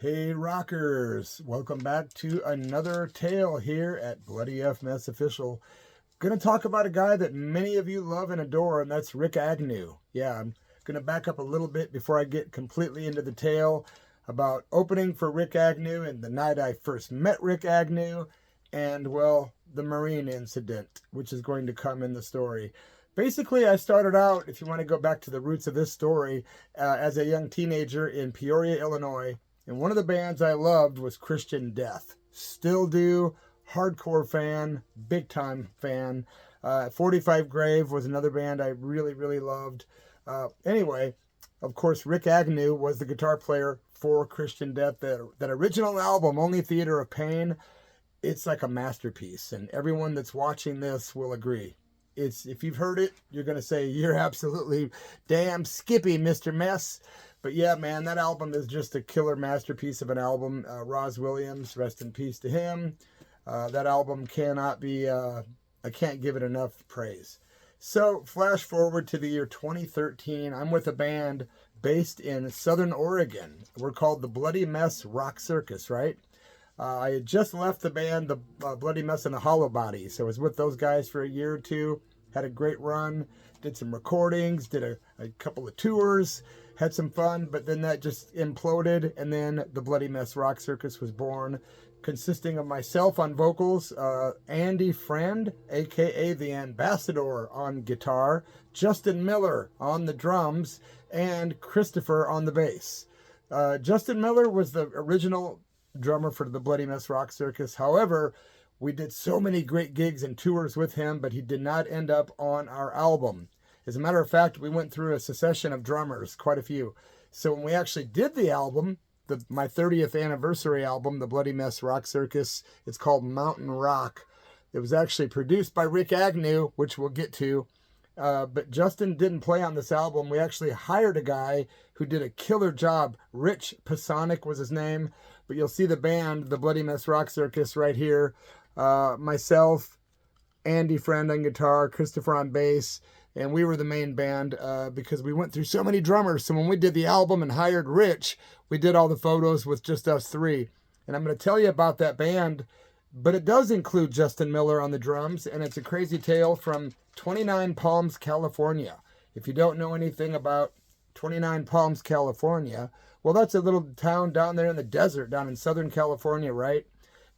Hey rockers, welcome back to another tale here at Bloody Mess Official. Gonna talk about a guy that many of you love and adore, and that's RIKK AGNEW. Yeah, I'm gonna back up a little bit before I get completely into the tale about opening for RIKK AGNEW and the night I first met RIKK AGNEW, and well, the Marine incident, which is going to come in the story. Basically, I started out, if you want to go back to the roots of this story, as a young teenager in Peoria, Illinois. And one of the bands I loved was Christian Death. Still do. Hardcore fan. Big time fan. 45 Grave was another band I really, really loved. Anyway, of course, RIKK AGNEW was the guitar player for Christian Death. That original album, Only Theater of Pain, it's like a masterpiece. And everyone that's watching this will agree. If you've heard it, you're going to say, you're absolutely damn skippy, Mr. Mess. But yeah, man, that album is just a killer masterpiece of an album. Roz Williams, rest in peace to him. That album cannot be, I can't give it enough praise. So, flash forward to the year 2013. I'm with a band based in Southern Oregon. We're called the Bloody Mess Rock Circus, right? I had just left the band, the Bloody Mess and the Hollow Body. So I was with those guys for a year or two. Had a great run. Did some recordings. Did a couple of tours. Had some fun. But then that just imploded. And then the Bloody Mess Rock Circus was born. Consisting of myself on vocals. Andy Friend, a.k.a. the Ambassador, on guitar. Justin Miller on the drums. And Christopher on the bass. Justin Miller was the original drummer for the Bloody Mess Rock Circus. However, we did so many great gigs and tours with him, but he did not end up on our album. As a matter of fact, we went through a succession of drummers, quite a few. So when we actually did the album, my 30th anniversary album, the Bloody Mess Rock Circus, it's called Mountain Rock. It was actually produced by RIKK AGNEW, which we'll get to. But Justin didn't play on this album. We actually hired a guy who did a killer job. Rich Pasonic was his name. But you'll see the band, the Bloody Mess Rock Circus, right here. Myself, Andy Friend on guitar, Christopher on bass, and we were the main band because we went through so many drummers. So when we did the album and hired Rich, we did all the photos with just us three. And I'm going to tell you about that band, but it does include Justin Miller on the drums, and it's a crazy tale from 29 Palms, California. If you don't know anything about 29 Palms, California, well, that's a little town down there in the desert, down in Southern California, right?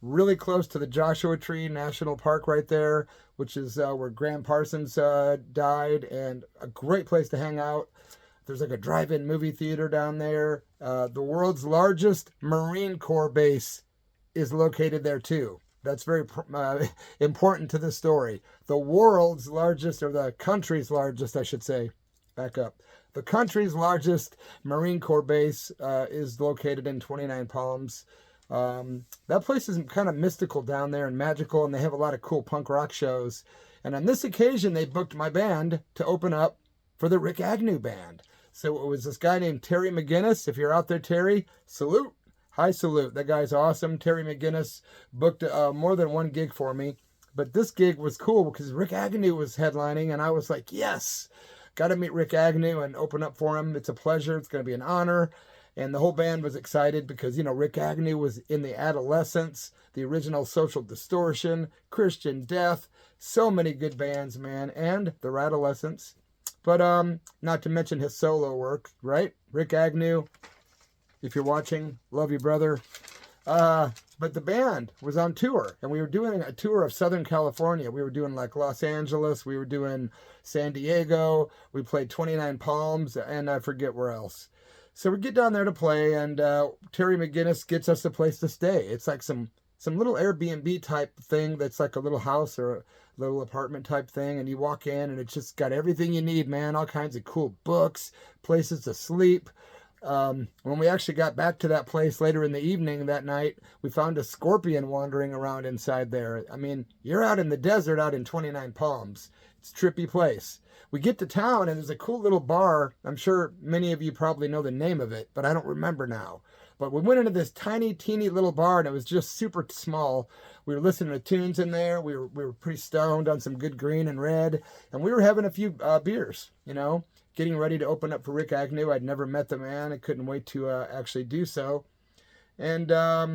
Really close to the Joshua Tree National Park right there, which is where Graham Parsons died, and a great place to hang out. There's like a drive-in movie theater down there. The world's largest Marine Corps base is located there too. That's very important to the story. The world's largest, or the country's largest, I should say. Back up. The country's largest Marine Corps base is located in 29 Palms. That place is kind of mystical down there and magical, and they have a lot of cool punk rock shows. And on this occasion, they booked my band to open up for the RIKK AGNEW Band. So it was this guy named Terry McGinnis. If you're out there, Terry, salute. Hi, salute. That guy's awesome. Terry McGinnis booked more than one gig for me. But this gig was cool because RIKK AGNEW was headlining, and I was like, yes, got to meet RIKK AGNEW and open up for him. It's a pleasure. It's going to be an honor. And the whole band was excited because, RIKK AGNEW was in the ADOLESCENTS, the original Social Distortion, Christian Death, so many good bands, man, and the Radolescents. But not to mention his solo work, right? RIKK AGNEW, if you're watching, love you, brother. But the band was on tour, and we were doing a tour of Southern California. We were doing like Los Angeles, we were doing San Diego, we played 29 Palms, and I forget where else. So we get down there to play, and Terry McGinnis gets us a place to stay. It's like some little Airbnb type thing that's like a little house or a little apartment type thing, and you walk in, and it's just got everything you need, man. All kinds of cool books, places to sleep. When we actually got back to that place later in the evening that night, we found a scorpion wandering around inside there. I mean, you're out in the desert out in 29 Palms. It's a trippy place. We get to town, and there's a cool little bar. I'm sure many of you probably know the name of it, but I don't remember now. But we went into this tiny, teeny little bar, and it was just super small. We were listening to tunes in there. We were pretty stoned on some good green and red, and we were having a few beers, getting ready to open up for RIKK AGNEW. I'd never met the man. I couldn't wait to actually do so. And I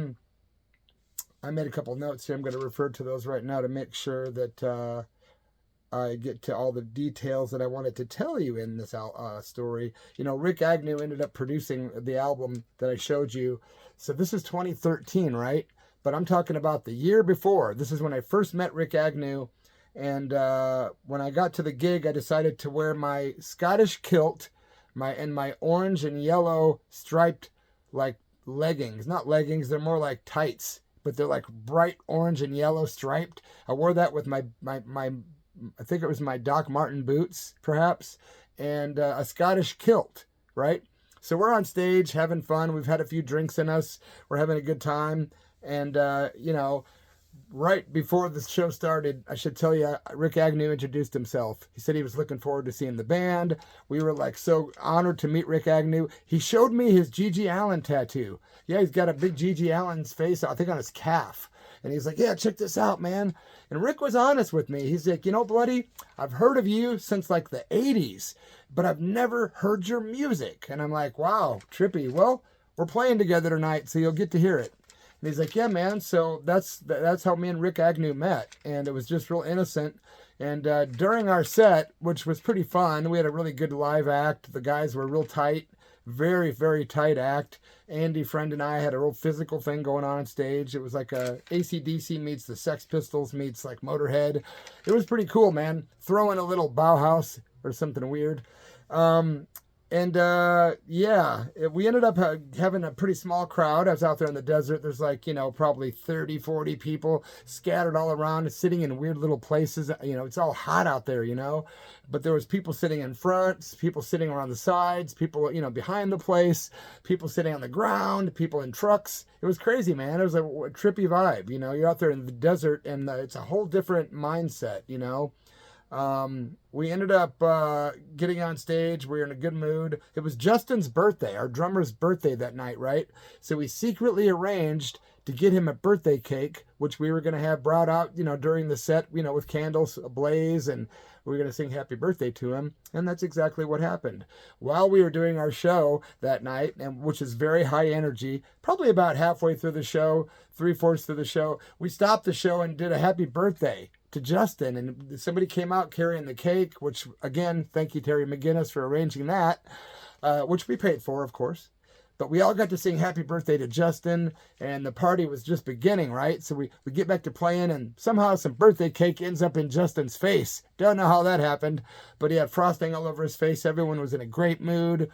made a couple notes here. I'm going to refer to those right now to make sure that I get to all the details that I wanted to tell you in this story. You know, RIKK Agnew ended up producing the album that I showed you. So this is 2013, right? But I'm talking about the year before. This is when I first met RIKK Agnew. And when I got to the gig, I decided to wear my Scottish kilt, my orange and yellow striped like leggings. Not leggings, they're more like tights, but they're like bright orange and yellow striped. I wore that with my I think it was my Doc Marten boots, perhaps, and a Scottish kilt, right? So we're on stage having fun. We've had a few drinks in us. We're having a good time. And, you know, right before the show started, I should tell you, RIKK Agnew introduced himself. He said he was looking forward to seeing the band. We were like so honored to meet RIKK Agnew. He showed me his Gigi Allen tattoo. Yeah, he's got a big Gigi Allen's face, I think on his calf. And he's like, yeah, check this out, man. And Rick was honest with me. He's like, you know, Bloody, I've heard of you since like the 80s, but I've never heard your music. And I'm like, wow, trippy. Well, we're playing together tonight, so you'll get to hear it. And he's like, yeah, man. So that's how me and RIKK Agnew met. And it was just real innocent. And during our set, which was pretty fun, we had a really good live act. The guys were real tight. Very, very tight act. Andy, friend, and I had a real physical thing going on stage. It was like a AC/DC meets the Sex Pistols meets like Motorhead. It was pretty cool, man. Throw in a little Bauhaus or something weird. Yeah, we ended up having a pretty small crowd. I was out there in the desert. There's like, you know, probably 30, 40 people scattered all around, sitting in weird little places. You know, it's all hot out there, you know, but there was people sitting in front, people sitting around the sides, people, you know, behind the place, people sitting on the ground, people in trucks. It was crazy, man. It was a trippy vibe. You know, you're out there in the desert and it's a whole different mindset, you know. We ended up getting on stage. We were in a good mood. It was Justin's birthday, our drummer's birthday that night, right? So we secretly arranged to get him a birthday cake, which we were going to have brought out, you know, during the set, you know, with candles ablaze, and we were going to sing happy birthday to him. And that's exactly what happened. While we were doing our show that night, and which is very high energy, probably about halfway through the show, 3/4 through the show, we stopped the show and did a happy birthday to Justin, and somebody came out carrying the cake, which again, thank you, Terry McGinnis, for arranging that, which we paid for, of course. But we all got to sing happy birthday to Justin, and the party was just beginning, right? So we get back to playing, and somehow some birthday cake ends up in Justin's face. Don't know how that happened, but he had frosting all over his face. Everyone was in a great mood.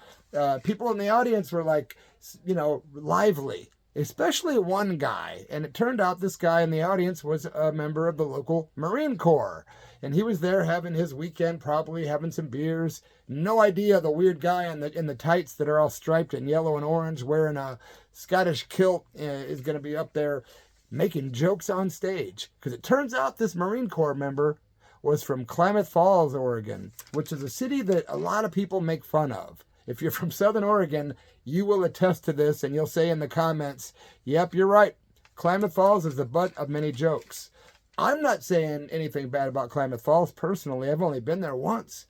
People in the audience were like, you know, lively. Especially one guy, and it turned out this guy in the audience was a member of the local Marine Corps, and he was there having his weekend, probably having some beers. No idea the weird guy in the tights that are all striped in yellow and orange, wearing a Scottish kilt, is going to be up there making jokes on stage. Because it turns out this Marine Corps member was from Klamath Falls, Oregon, which is a city that a lot of people make fun of. If you're from Southern Oregon, you will attest to this, and you'll say in the comments, yep, you're right. Klamath Falls is the butt of many jokes. I'm not saying anything bad about Klamath Falls personally. I've only been there once.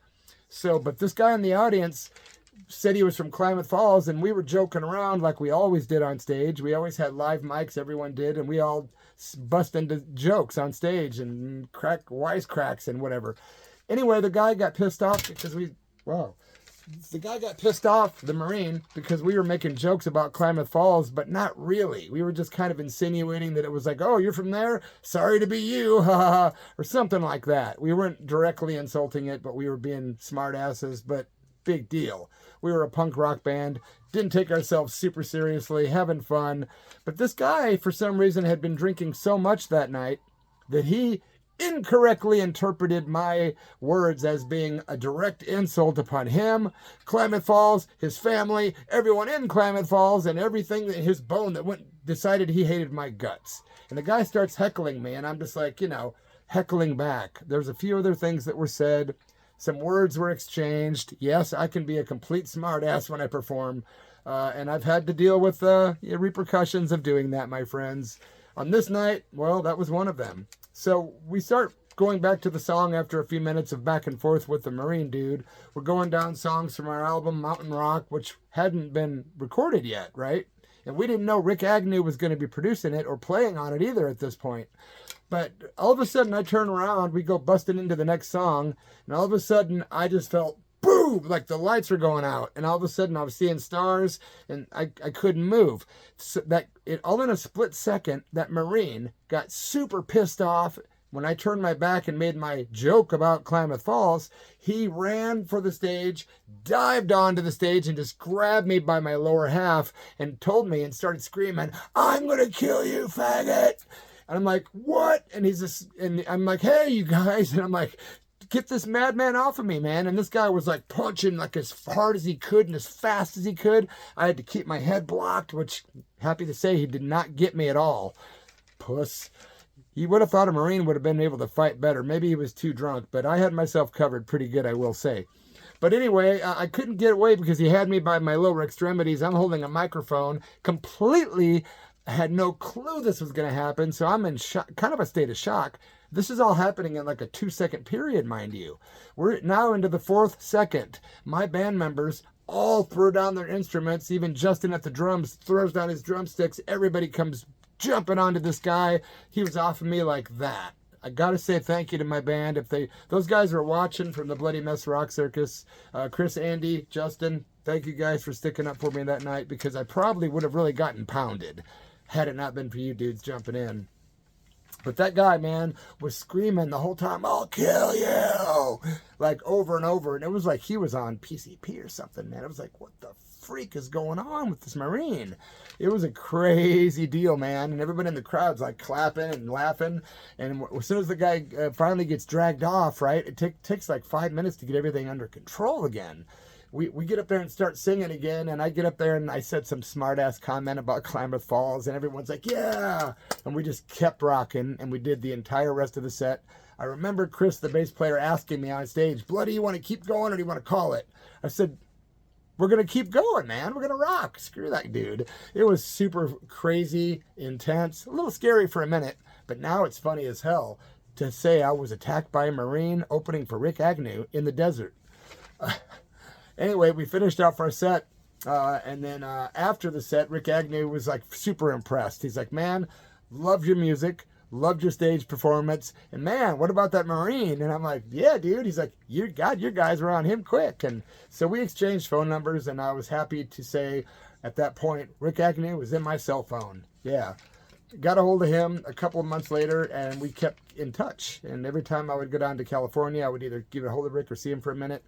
So, but this guy in the audience said he was from Klamath Falls, and we were joking around like we always did on stage. We always had live mics, everyone did, and we all bust into jokes on stage and crack wisecracks and whatever. Anyway, the guy got pissed off because the guy got pissed off, the Marine, because we were making jokes about Klamath Falls, but not really. We were just kind of insinuating that it was like, oh, you're from there? Sorry to be you, or something like that. We weren't directly insulting it, but we were being smart asses, but big deal. We were a punk rock band, didn't take ourselves super seriously, having fun. But this guy, for some reason, had been drinking so much that night that he incorrectly interpreted my words as being a direct insult upon him, Klamath Falls, his family, everyone in Klamath Falls, and everything in his bone that decided he hated my guts. And the guy starts heckling me, and I'm just like, you know, heckling back. There's a few other things that were said. Some words were exchanged. Yes, I can be a complete smartass when I perform, and I've had to deal with the repercussions of doing that, my friends. On this night, well, that was one of them. So we start going back to the song after a few minutes of back and forth with the Marine dude. We're going down songs from our album Mountain Rock, which hadn't been recorded yet, right? And we didn't know RIKK Agnew was going to be producing it or playing on it either at this point. But all of a sudden I turn around, we go busting into the next song, and all of a sudden I just felt boom, like the lights were going out, and all of a sudden I was seeing stars, and I couldn't move. So all in a split second, that Marine got super pissed off. When I turned my back and made my joke about Klamath Falls, he ran for the stage, dived onto the stage, and just grabbed me by my lower half and told me and started screaming, "I'm gonna kill you, faggot!" And I'm like, "What?" And I'm like, "Hey, you guys!" And I'm like, "Get this madman off of me, man." And this guy was like punching like as hard as he could and as fast as he could. I had to keep my head blocked, which, happy to say, he did not get me at all. Puss. You would have thought a Marine would have been able to fight better. Maybe he was too drunk, but I had myself covered pretty good, I will say. But anyway, I couldn't get away because he had me by my lower extremities. I'm holding a microphone, completely had no clue this was going to happen, so I'm in kind of a state of shock. This is all happening in like a 2-second period, mind you. We're now into the 4th second. My band members all throw down their instruments. Even Justin at the drums throws down his drumsticks. Everybody comes jumping onto this guy. He was off of me like that. I gotta say thank you to my band. Those guys were watching from the Bloody Mess Rock Circus. Chris, Andy, Justin, thank you guys for sticking up for me that night, because I probably would have really gotten pounded had it not been for you dudes jumping in. But that guy, man, was screaming the whole time, "I'll kill you!" like over and over. And it was like he was on PCP or something, man. It was like, what the freak is going on with this Marine? It was a crazy deal, man. And everybody in the crowd's like clapping and laughing. And as soon as the guy finally gets dragged off, right, it takes like 5 minutes to get everything under control again. We get up there and start singing again, and I get up there and I said some smart-ass comment about Klamath Falls, and everyone's like, "Yeah!" And we just kept rocking, and we did the entire rest of the set. I remember Chris, the bass player, asking me on stage, "Bloody, you want to keep going or do you want to call it?" I said, "We're going to keep going, man. We're going to rock. Screw that dude." It was super crazy, intense, a little scary for a minute, but now it's funny as hell to say I was attacked by a Marine opening for RIKK Agnew in the desert. Anyway, we finished off our set, and then after the set, RIKK Agnew was like super impressed. He's like, "Man, loved your music, loved your stage performance, and man, what about that Marine?" And I'm like, "Yeah, dude." He's like, your guys were on him quick." And so we exchanged phone numbers, and I was happy to say at that point, RIKK Agnew was in my cell phone. Yeah. Got a hold of him a couple of months later, and we kept in touch. And every time I would go down to California, I would either give a hold of Rick or see him for a minute.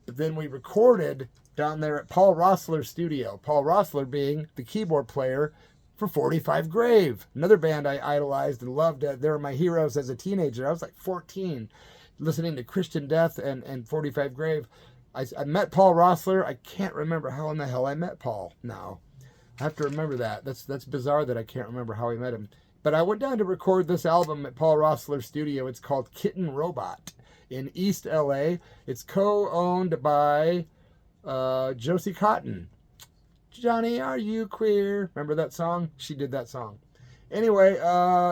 But then we recorded down there at Paul Rossler's studio. Paul Rossler being the keyboard player for 45 Grave, another band I idolized and loved. They were my heroes as a teenager. I was like 14, listening to Christian Death and 45 Grave. I met Paul Rossler. I can't remember how in the hell I met Paul now. I have to remember that. That's bizarre that I can't remember how I met him. But I went down to record this album at Paul Rossler's studio. It's called Kitten Robot in East LA. It's co-owned by Josie Cotton. "Johnny, are you queer?" Remember that song? She did that song. Anyway,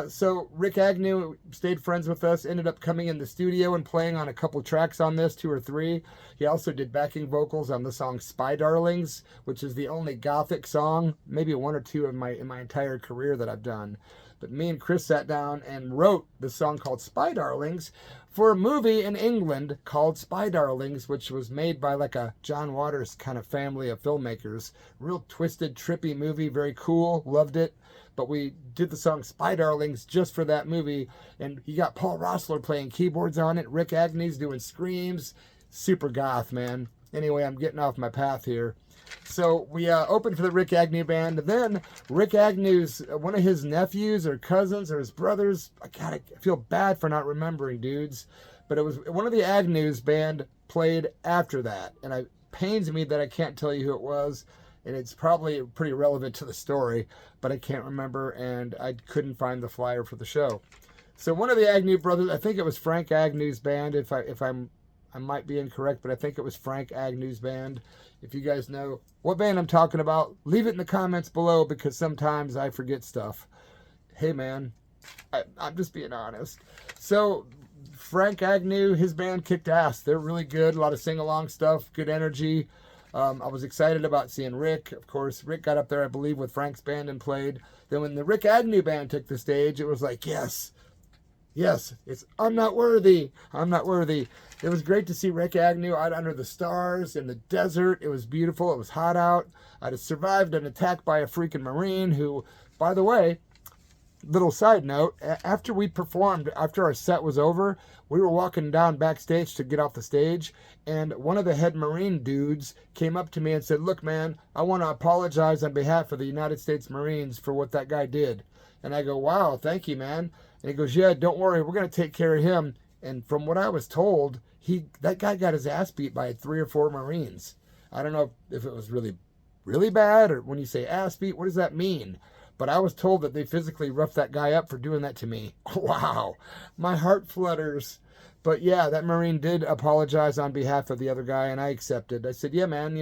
so RIKK Agnew stayed friends with us, ended up coming in the studio and playing on a couple tracks on this, 2 or 3. He also did backing vocals on the song Spy Darlings, which is the only gothic song, maybe 1 or 2 in my entire career that I've done. But me and Chris sat down and wrote the song called Spy Darlings for a movie in England called Spy Darlings, which was made by like a John Waters kind of family of filmmakers. Real twisted, trippy movie, very cool, loved it. But we did the song Spy Darlings just for that movie, and you got Paul Rossler playing keyboards on it, RIKK Agnew's doing screams, super goth, man. Anyway, I'm getting off my path here. So we opened for the RIKK Agnew Band, and then RIKK Agnew's, one of his nephews or cousins or his brothers, I feel bad for not remembering, dudes, but it was one of the Agnews band played after that, and it pains me that I can't tell you who it was, and it's probably pretty relevant to the story, but I can't remember, and I couldn't find the flyer for the show. So one of the Agnew brothers, I think it was Frank Agnew's band, I might be incorrect, but I think it was Frank Agnew's band. If you guys know what band I'm talking about, leave it in the comments below, because sometimes I forget stuff. Hey, man, I'm just being honest. So Frank Agnew, his band kicked ass. They're really good. A lot of sing-along stuff, good energy. I was excited about seeing Rick. Of course, Rick got up there, I believe, with Frank's band and played. Then when the RIKK AGNEW Band took the stage, it was like, yes, yes, I'm not worthy. I'm not worthy. It was great to see RIKK AGNEW out under the stars in the desert. It was beautiful. It was hot out. I'd have survived an attack by a freaking Marine who, by the way, little side note, after we performed, after our set was over, we were walking down backstage to get off the stage, and one of the head Marine dudes came up to me and said, look, man, I want to apologize on behalf of the United States Marines for what that guy did. And I go, wow, thank you, man. And he goes, yeah, don't worry, we're going to take care of him. And from what I was told, that guy got his ass beat by 3 or 4 Marines. I don't know if it was really, really bad, or when you say ass beat, what does that mean? But I was told that they physically roughed that guy up for doing that to me. Wow, my heart flutters. But yeah, that Marine did apologize on behalf of the other guy, and I accepted. I said, yeah, man,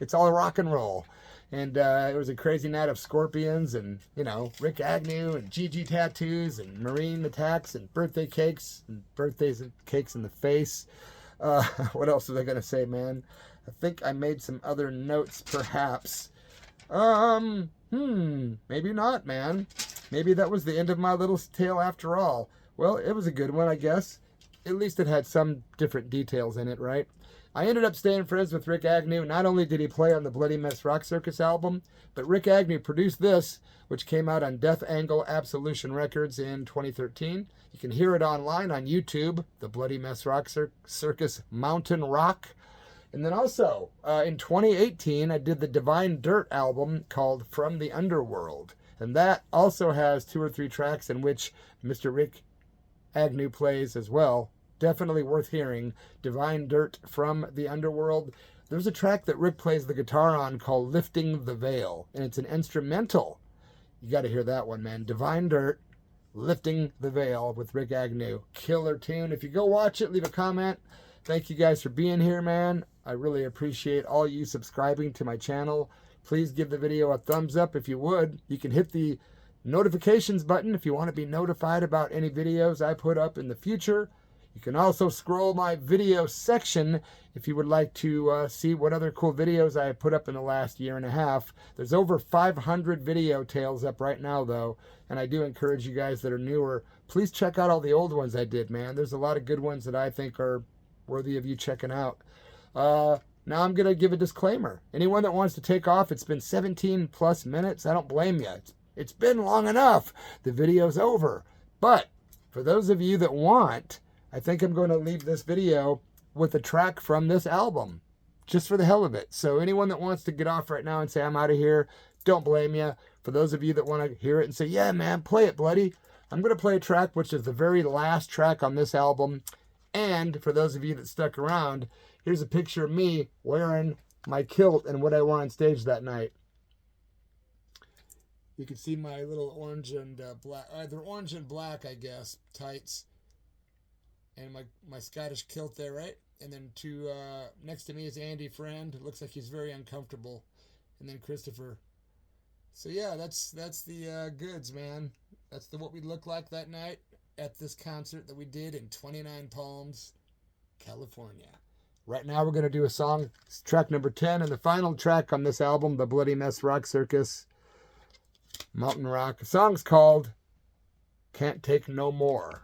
it's all rock and roll. And it was a crazy night of scorpions and, RIKK AGNEW and Gigi tattoos and Marine attacks and birthday cakes and birthdays and cakes in the face. What else was I going to say, man? I think I made some other notes, perhaps. Maybe not, man. Maybe that was the end of my little tale after all. Well, it was a good one, I guess. At least it had some different details in it, right? I ended up staying friends with RIKK AGNEW. Not only did he play on the Bloody Mess Rock Circus album, but RIKK AGNEW produced this, which came out on Death Angle Absolution Records in 2013. You can hear it online on YouTube, the Bloody Mess Rock Circus Mountain Rock. And then also, in 2018, I did the Divine Dirt album called From the Underworld. And that also has 2 or 3 tracks in which Mr. RIKK AGNEW plays as well. Definitely worth hearing. Divine Dirt, From the Underworld. There's a track that Rick plays the guitar on called Lifting the Veil. And it's an instrumental. You got to hear that one, man. Divine Dirt, Lifting the Veil with RIKK AGNEW. Killer tune. If you go watch it, leave a comment. Thank you guys for being here, man. I really appreciate all you subscribing to my channel. Please give the video a thumbs up if you would. You can hit the notifications button if you want to be notified about any videos I put up in the future. You can also scroll my video section if you would like to see what other cool videos I have put up in the last year and a half. There's over 500 video tales up right now, though, and I do encourage you guys that are newer, please check out all the old ones I did, man. There's a lot of good ones that I think are worthy of you checking out. Now I'm going to give a disclaimer. Anyone that wants to take off, it's been 17 plus minutes. I don't blame you. It's been long enough. The video's over. But for those of you that want, I think I'm going to leave this video with a track from this album, just for the hell of it. So anyone that wants to get off right now and say, I'm out of here, don't blame you. For those of you that want to hear it and say, yeah, man, play it, Bloody, I'm going to play a track which is the very last track on this album. And for those of you that stuck around, here's a picture of me wearing my kilt and what I wore on stage that night. You can see my little orange and black, either orange and black, I guess, tights. And my Scottish kilt there, right? And then next to me is Andy Friend. It looks like he's very uncomfortable. And then Christopher. So yeah, that's the goods, man. That's what we looked like that night at this concert that we did in 29 Palms, California. Right now we're going to do a song, track number 10, and the final track on this album, the Bloody Mess Rock Circus, Mountain Rock. The song's called Can't Take No More.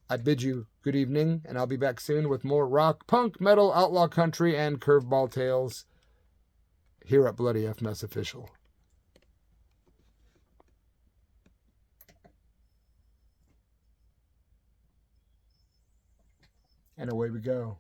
I bid you good evening, and I'll be back soon with more rock, punk, metal, outlaw country, and curveball tales here at Bloody F Mess Official. And away we go.